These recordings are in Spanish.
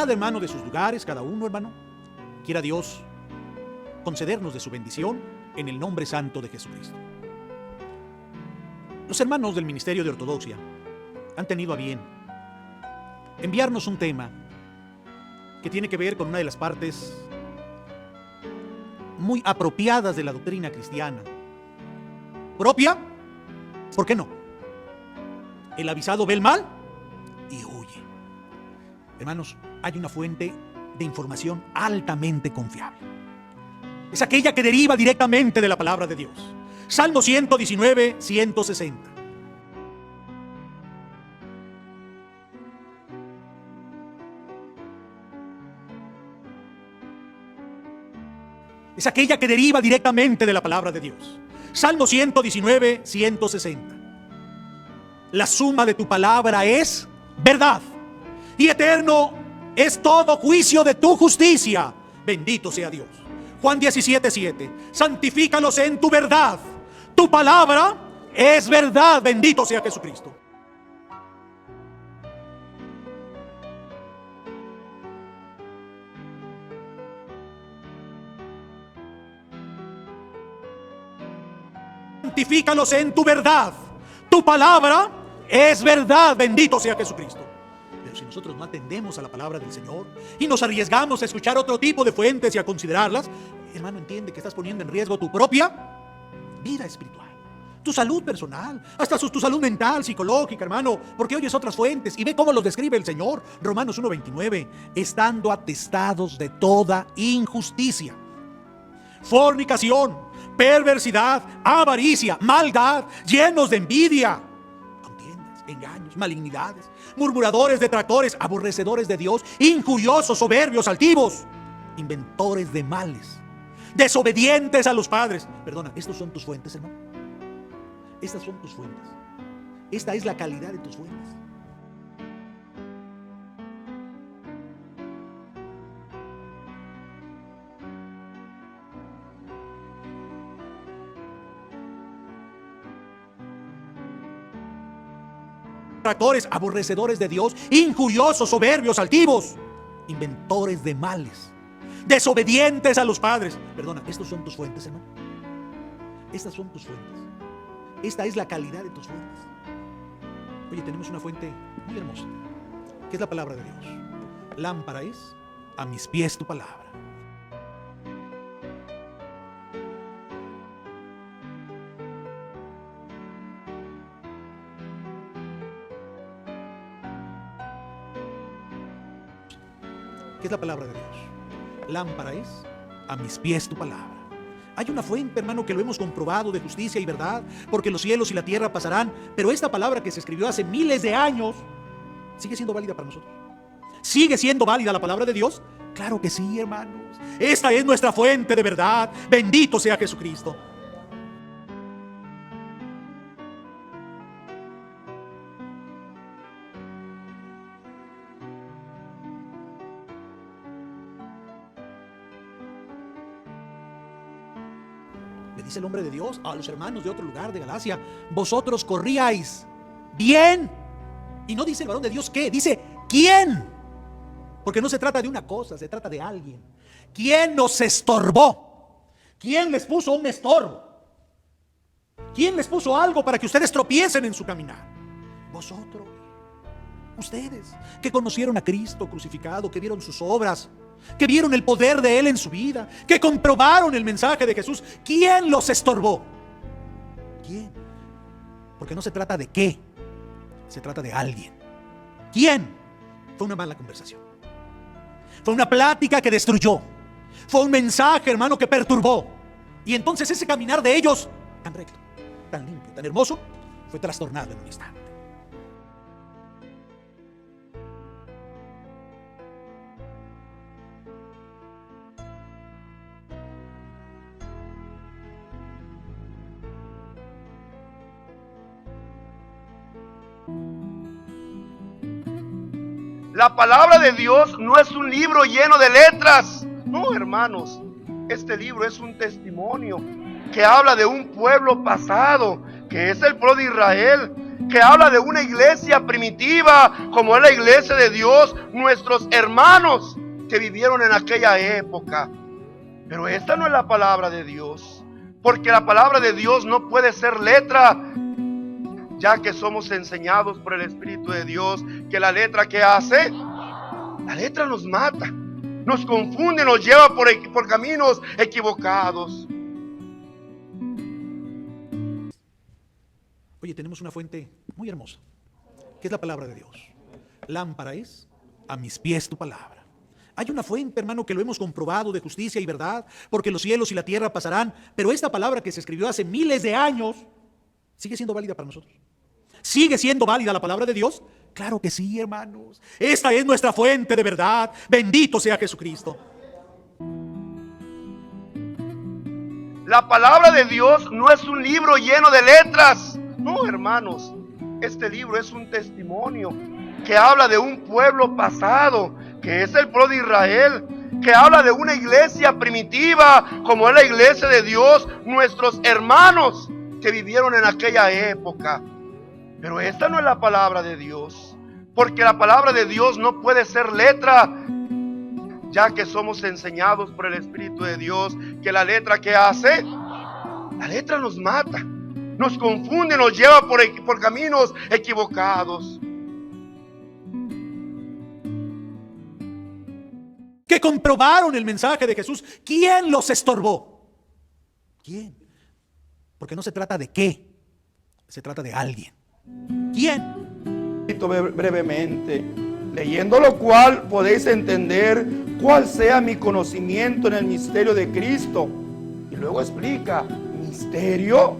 libertad, hermano, de sus lugares, cada uno, hermano. Quiera Dios concedernos de su bendición en el nombre santo de Jesucristo. Los hermanos del Ministerio de Ortodoxia han tenido a bien enviarnos un tema que tiene que ver con una de las partes muy apropiadas de la doctrina cristiana. ¿Propia? ¿Por qué no? El avisado ve el mal y huye. Hermanos, hay una fuente de información altamente confiable. Es aquella que deriva directamente de la palabra de Dios. Salmo 119, 160. Es aquella que deriva directamente de la palabra de Dios. Salmo 119, 160. La suma de tu palabra es verdad, y eterno es todo juicio de tu justicia. Bendito sea Dios. Juan 17, 7. Santifícalos en tu verdad. Tu palabra es verdad. Bendito sea Jesucristo. Santifícalos en tu verdad. Tu palabra es verdad. Bendito sea Jesucristo. Pero si nosotros no atendemos a la palabra del Señor y nos arriesgamos a escuchar otro tipo de fuentes y a considerarlas, hermano, entiende que estás poniendo en riesgo tu propia vida espiritual, tu salud personal, hasta tu salud mental, psicológica, hermano, porque oyes otras fuentes y ve cómo los describe el Señor. Romanos 1:29, estando atestados de toda injusticia, fornicación, perversidad, avaricia, maldad, llenos de envidia, contiendas, engaños, malignidades, murmuradores, detractores, aborrecedores de Dios, injuriosos, soberbios, altivos, inventores de males, desobedientes a los padres. Perdona, ¿estos son tus fuentes, hermano? Estas son tus fuentes. Esta es la calidad de tus fuentes. Detractores, aborrecedores de Dios, injuriosos, soberbios, altivos, inventores de males, desobedientes a los padres. Perdona, ¿estos son tus fuentes, hermano? Estas son tus fuentes. Esta es la calidad de tus fuentes. Oye, tenemos una fuente muy hermosa, que es la palabra de Dios. Lámpara es a mis pies tu palabra. ¿Qué es la palabra de Dios? Lámpara es a mis pies tu palabra. Hay una fuente, hermano, que lo hemos comprobado, de justicia y verdad, porque los cielos y la tierra pasarán, pero esta palabra que se escribió hace miles de años sigue siendo válida para nosotros. ¿Sigue siendo válida la palabra de Dios? Claro que sí, hermanos. Esta es nuestra fuente de verdad. Bendito sea Jesucristo. Le dice el hombre de Dios a los hermanos de otro lugar de Galacia: vosotros corríais bien. Y no dice el varón de Dios qué, dice quién. Porque no se trata de una cosa, se trata de alguien. ¿Quién nos estorbó? ¿Quién les puso un estorbo? ¿Quién les puso algo para que ustedes tropiecen en su caminar? Vosotros, ustedes, que conocieron a Cristo crucificado, que vieron sus obras, que vieron el poder de Él en su vida, que comprobaron el mensaje de Jesús. ¿Quién los estorbó? ¿Quién? Porque no se trata de qué, se trata de alguien. ¿Quién? Fue una mala conversación, fue una plática que destruyó, fue un mensaje, hermano, que perturbó. Y entonces ese caminar de ellos, tan recto, tan limpio, tan hermoso, fue trastornado en un instante. La palabra de Dios no es un libro lleno de letras. No, hermanos, este libro es un testimonio que habla de un pueblo pasado, que es el pueblo de Israel, que habla de una iglesia primitiva, como es la iglesia de Dios, nuestros hermanos que vivieron en aquella época. Pero esta no es la palabra de Dios, porque la palabra de Dios no puede ser letra, ya que somos enseñados por el Espíritu de Dios que la letra que hace, la letra nos mata, nos confunde, nos lleva por caminos equivocados. Oye, tenemos una fuente muy hermosa, que es la palabra de Dios. Lámpara es a mis pies tu palabra. Hay una fuente, hermano, que lo hemos comprobado de justicia y verdad, porque los cielos y la tierra pasarán, pero esta palabra que se escribió hace miles de años sigue siendo válida para nosotros. ¿Sigue siendo válida la palabra de Dios? Claro que sí, hermanos. Esta es nuestra fuente de verdad. Bendito sea Jesucristo. La palabra de Dios no es un libro lleno de letras. No, hermanos, este libro es un testimonio que habla de un pueblo pasado, que es el pueblo de Israel, que habla de una iglesia primitiva, como es la iglesia de Dios, nuestros hermanos que vivieron en aquella época. Pero esta no es la palabra de Dios, porque la palabra de Dios no puede ser letra, ya que somos enseñados por el Espíritu de Dios que la letra que hace, la letra nos mata, nos confunde, nos lleva por caminos equivocados. Que comprobaron el mensaje de Jesús. ¿Quién los estorbó? ¿Quién? Porque no se trata de qué, se trata de alguien. ¿Quién? Brevemente, leyendo lo cual podéis entender cuál sea mi conocimiento en el misterio de Cristo. Y luego explica, ¿misterio?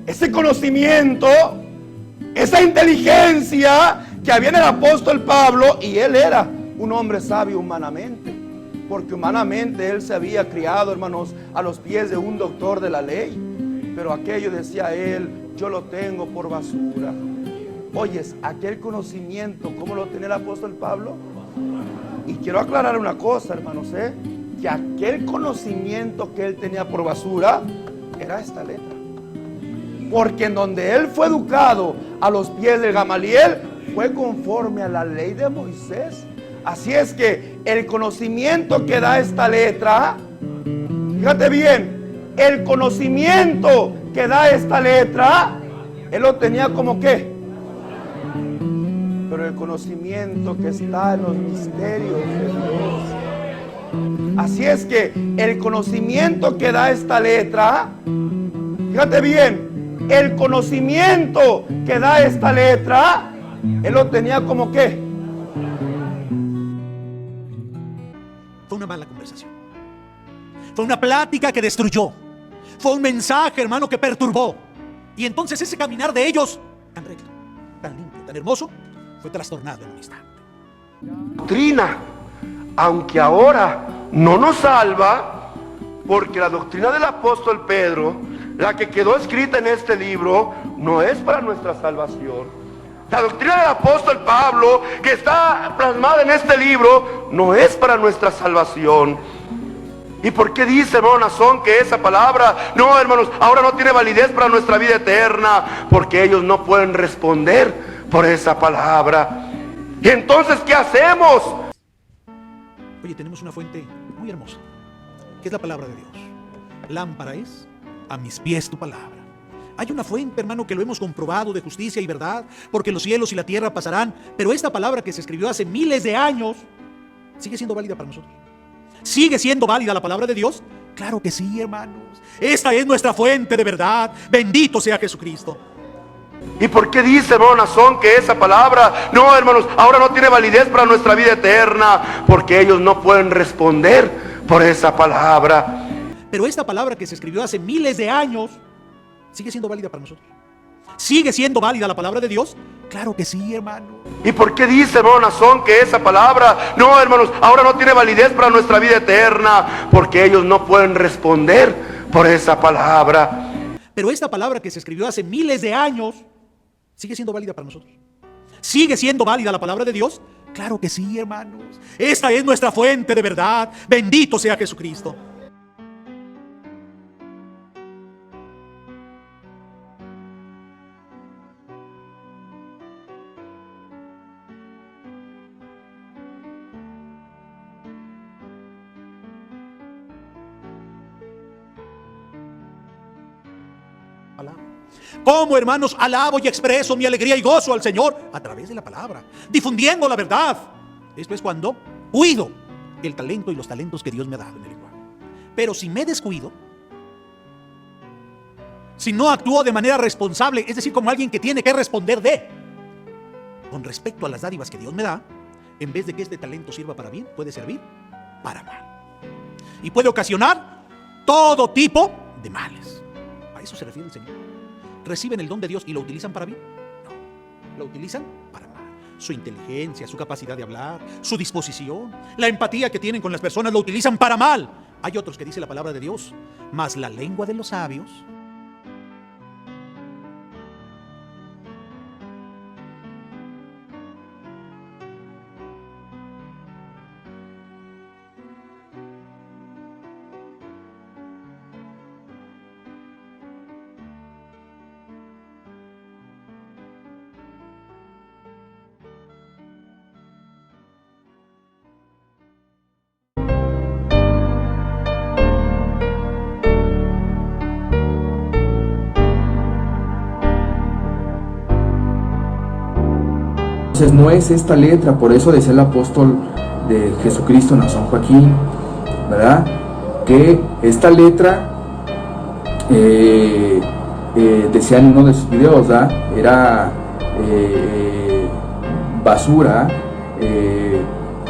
Ese conocimiento, esa inteligencia que había en el apóstol Pablo, y él era un hombre sabio humanamente, porque humanamente él se había criado, hermanos, a los pies de un doctor de la ley, pero aquello, decía él, yo lo tengo por basura. Oyes, aquel conocimiento, ¿cómo lo tenía el apóstol Pablo? Y quiero aclarar una cosa, hermanos, que aquel conocimiento que él tenía por basura era esta letra, porque en donde él fue educado a los pies de Gamaliel fue conforme a la ley de Moisés. Así es que el conocimiento que da esta letra, fíjate bien, el conocimiento que da esta letra, él lo tenía como qué, pero el conocimiento que está en los misterios de Dios. Así es que el conocimiento que da esta letra, fíjate bien, el conocimiento que da esta letra, él lo tenía como qué. Fue una mala conversación. Fue una plática que destruyó. Fue un mensaje, hermano, que perturbó. Y entonces ese caminar de ellos, tan recto, tan limpio, tan hermoso, fue trastornado en un instante. Doctrina, aunque ahora no nos salva, porque la doctrina del apóstol Pedro, la que quedó escrita en este libro, no es para nuestra salvación. La doctrina del apóstol Pablo, que está plasmada en este libro, no es para nuestra salvación. ¿Y por qué dice, hermano Nazón, que esa palabra, no, hermanos, ahora no tiene validez para nuestra vida eterna? Porque ellos no pueden responder por esa palabra. ¿Y entonces qué hacemos? Oye, tenemos una fuente muy hermosa, que es la palabra de Dios. Lámpara es a mis pies tu palabra. Hay una fuente, hermano, que lo hemos comprobado de justicia y verdad, porque los cielos y la tierra pasarán, pero esta palabra que se escribió hace miles de años sigue siendo válida para nosotros. ¿Sigue siendo válida la palabra de Dios? Claro que sí, hermanos. Esta es nuestra fuente de verdad. Bendito sea Jesucristo. ¿Y por qué dice, hermano Nazón, que esa palabra, no, hermanos, ahora no tiene validez para nuestra vida eterna? Porque ellos no pueden responder por esa palabra. Pero esta palabra que se escribió hace miles de años sigue siendo válida para nosotros. ¿Sigue siendo válida la palabra de Dios? Claro que sí, hermano. ¿Y por qué dice, hermano Nazón, que esa palabra, no, hermanos, ahora no tiene validez para nuestra vida eterna? Porque ellos no pueden responder por esa palabra. Pero esta palabra que se escribió hace miles de años sigue siendo válida para nosotros. ¿Sigue siendo válida la palabra de Dios? Claro que sí, hermanos. Esta es nuestra fuente de verdad. Bendito sea Jesucristo. palabra. ¿Cómo, hermanos, alabo y expreso mi alegría y gozo al Señor? A través de la palabra, difundiendo la verdad. Esto es cuando cuido el talento y los talentos que Dios me ha dado en el lenguaje. Pero si me descuido, si no actúo de manera responsable, es decir, como alguien que tiene que responder con respecto a las dádivas que Dios me da, en vez de que este talento sirva para bien, puede servir para mal. Y puede ocasionar todo tipo de males. A eso se refiere el Señor. ¿Reciben el don de Dios y lo utilizan para bien? No, lo utilizan para mal. Su inteligencia, su capacidad de hablar, su disposición, la empatía que tienen con las personas, lo utilizan para mal. Hay otros que dice la palabra de Dios, mas la lengua de los sabios Entonces no es esta letra, por eso decía el apóstol de Jesucristo en San Joaquín, ¿verdad? Que esta letra, decía en uno de sus videos, ¿verdad? Era basura,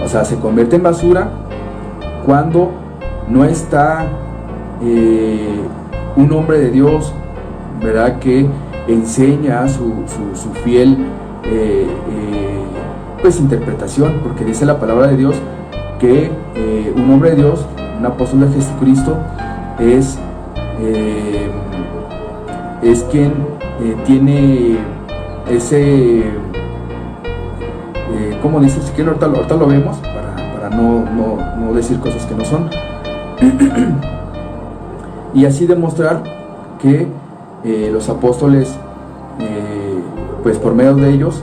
o sea, se convierte en basura cuando no está un hombre de Dios, ¿verdad? Que enseña su fiel pues interpretación, porque dice la palabra de Dios que un hombre de Dios, un apóstol de Jesucristo, es quien tiene ese, ¿cómo dice? Si quieren ahorita lo vemos para no decir cosas que no son. Y así demostrar que los apóstoles, pues por medio de ellos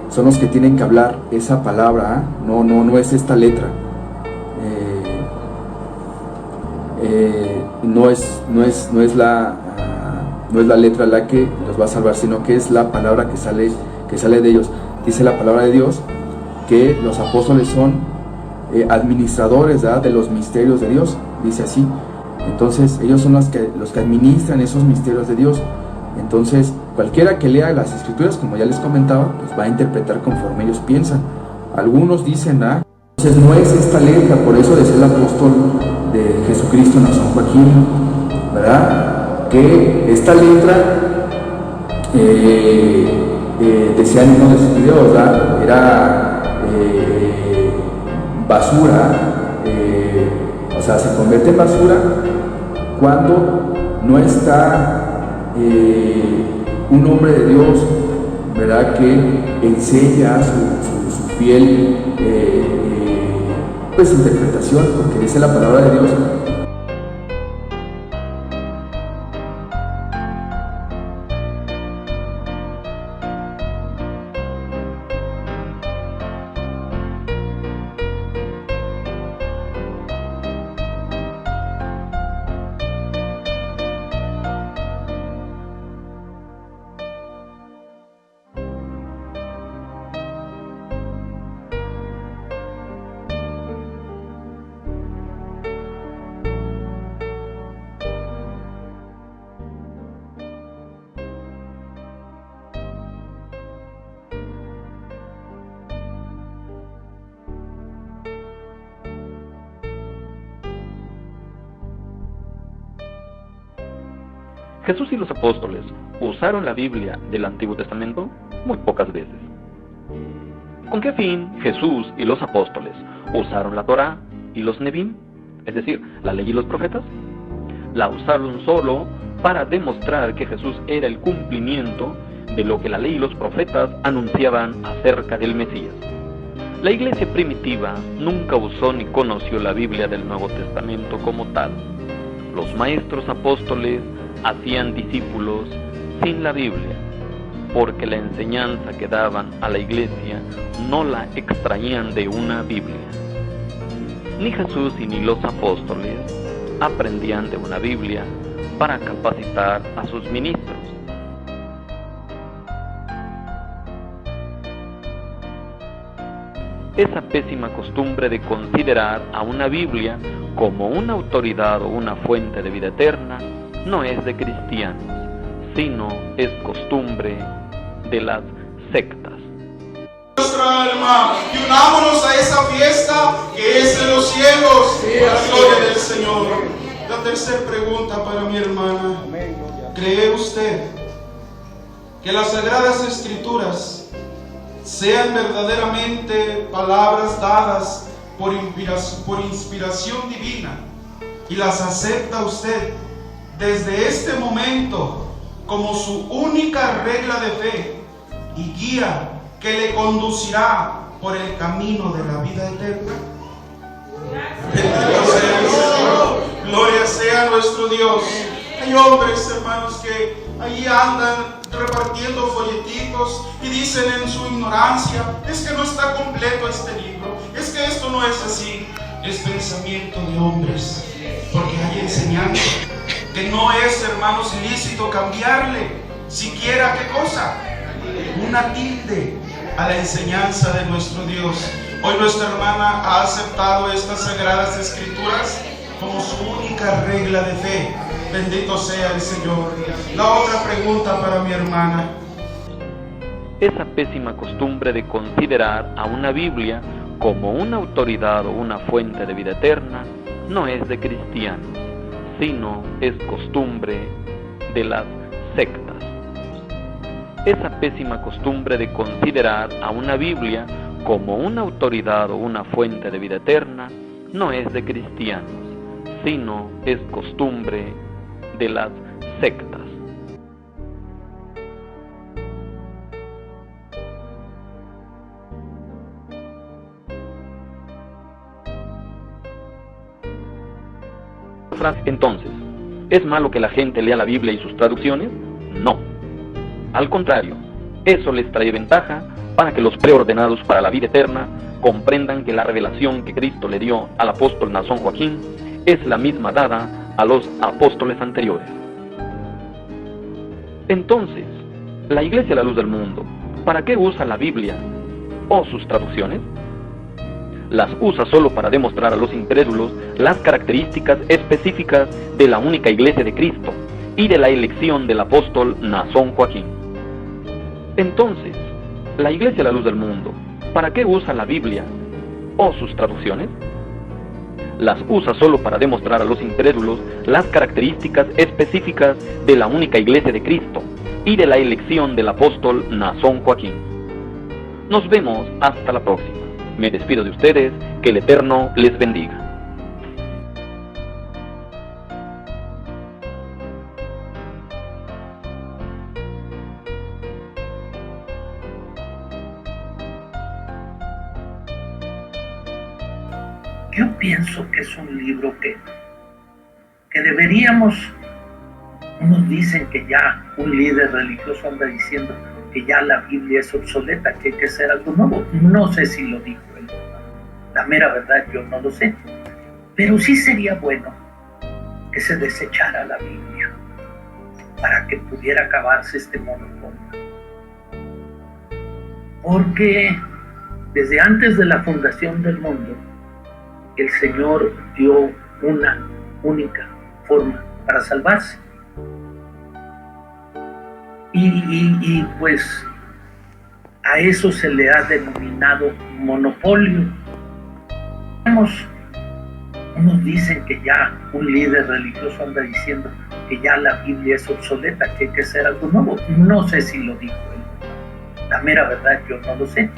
son los que tienen que hablar esa palabra, no es esta letra, no es la letra la que los va a salvar, sino que es la palabra que sale de ellos. Dice la palabra de Dios que los apóstoles son administradores, ¿verdad?, de los misterios de Dios, dice así. Entonces ellos son los que administran esos misterios de Dios. Entonces cualquiera que lea las escrituras, como ya les comentaba, pues va a interpretar conforme ellos piensan. Algunos dicen, entonces no es esta letra, por eso decía el apóstol de Jesucristo en San Joaquín, ¿verdad?, que esta letra, decía en uno de sus videos, ¿verdad?, era basura, o sea, se convierte en basura cuando no está un hombre de Dios, ¿verdad?, que enseña su fiel pues interpretación, porque dice la palabra de Dios. Jesús y los apóstoles usaron la Biblia del Antiguo Testamento muy pocas veces. ¿Con qué fin Jesús y los apóstoles usaron la Torá y los Nebim, es decir, la ley y los profetas? La usaron solo para demostrar que Jesús era el cumplimiento de lo que la ley y los profetas anunciaban acerca del Mesías. La iglesia primitiva nunca usó ni conoció la Biblia del Nuevo Testamento como tal. Los maestros apóstoles hacían discípulos sin la Biblia, porque la enseñanza que daban a la iglesia no la extraían de una Biblia. Ni Jesús y ni los apóstoles aprendían de una Biblia, para capacitar a sus ministros. Esa pésima costumbre de considerar a una Biblia como una autoridad o una fuente de vida eterna no es de cristianos, sino es costumbre de las sectas. Nuestra alma y unámonos a esa fiesta que es en los cielos, por la gloria del Señor. La tercera pregunta para mi hermana: ¿cree usted que las Sagradas Escrituras sean verdaderamente palabras dadas por inspiración divina y las acepta usted desde este momento como su única regla de fe y guía que le conducirá por el camino de la vida eterna? Bendito sea el Señor, gloria sea nuestro Dios. Hay hombres, hermanos, que ahí andan repartiendo folletitos y dicen en su ignorancia: es que no está completo este libro, es que esto no es así. Es pensamiento de hombres, porque hay enseñanza que no es, hermanos, lícito cambiarle siquiera, ¿qué cosa? Una tilde a la enseñanza de nuestro Dios. Hoy nuestra hermana ha aceptado estas Sagradas Escrituras como su única regla de fe. Bendito sea el Señor. La otra pregunta para mi hermana: esa pésima costumbre de considerar a una Biblia como una autoridad o una fuente de vida eterna no es de cristianos, sino es costumbre de las sectas. Esa pésima costumbre de considerar a una Biblia como una autoridad o una fuente de vida eterna no es de cristianos, sino es costumbre de las sectas. Entonces, ¿es malo que la gente lea la Biblia y sus traducciones? No. Al contrario, eso les trae ventaja para que los preordenados para la vida eterna comprendan que la revelación que Cristo le dio al apóstol Nazón Joaquín es la misma dada a los apóstoles anteriores. Entonces, la Iglesia a la Luz del Mundo, ¿para qué usa la Biblia o sus traducciones? Las usa solo para demostrar a los incrédulos las características específicas de la única Iglesia de Cristo y de la elección del apóstol Nazón Joaquín. Entonces, la Iglesia a la Luz del Mundo, ¿para qué usa la Biblia o sus traducciones? Las usa solo para demostrar a los incrédulos las características específicas de la única Iglesia de Cristo y de la elección del apóstol Nazón Joaquín. Nos vemos hasta la próxima. Me despido de ustedes, que el Eterno les bendiga. Yo pienso que es un libro que deberíamos, unos dicen que ya un líder religioso anda diciendo que ya la Biblia es obsoleta, que hay que hacer algo nuevo. No sé si lo dijo él, la mera verdad yo no lo sé, pero sí sería bueno que se desechara la Biblia para que pudiera acabarse este monopolio, porque desde antes de la fundación del mundo el Señor dio una única forma para salvarse. Y pues a eso se le ha denominado monopolio. Unos dicen que ya un líder religioso anda diciendo que ya la Biblia es obsoleta, que hay que hacer algo nuevo. No sé si lo dijo él, la mera verdad yo no lo sé,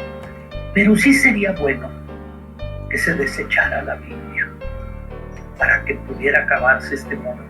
pero sí sería bueno que se desechara la Biblia para que pudiera acabarse este monopolio.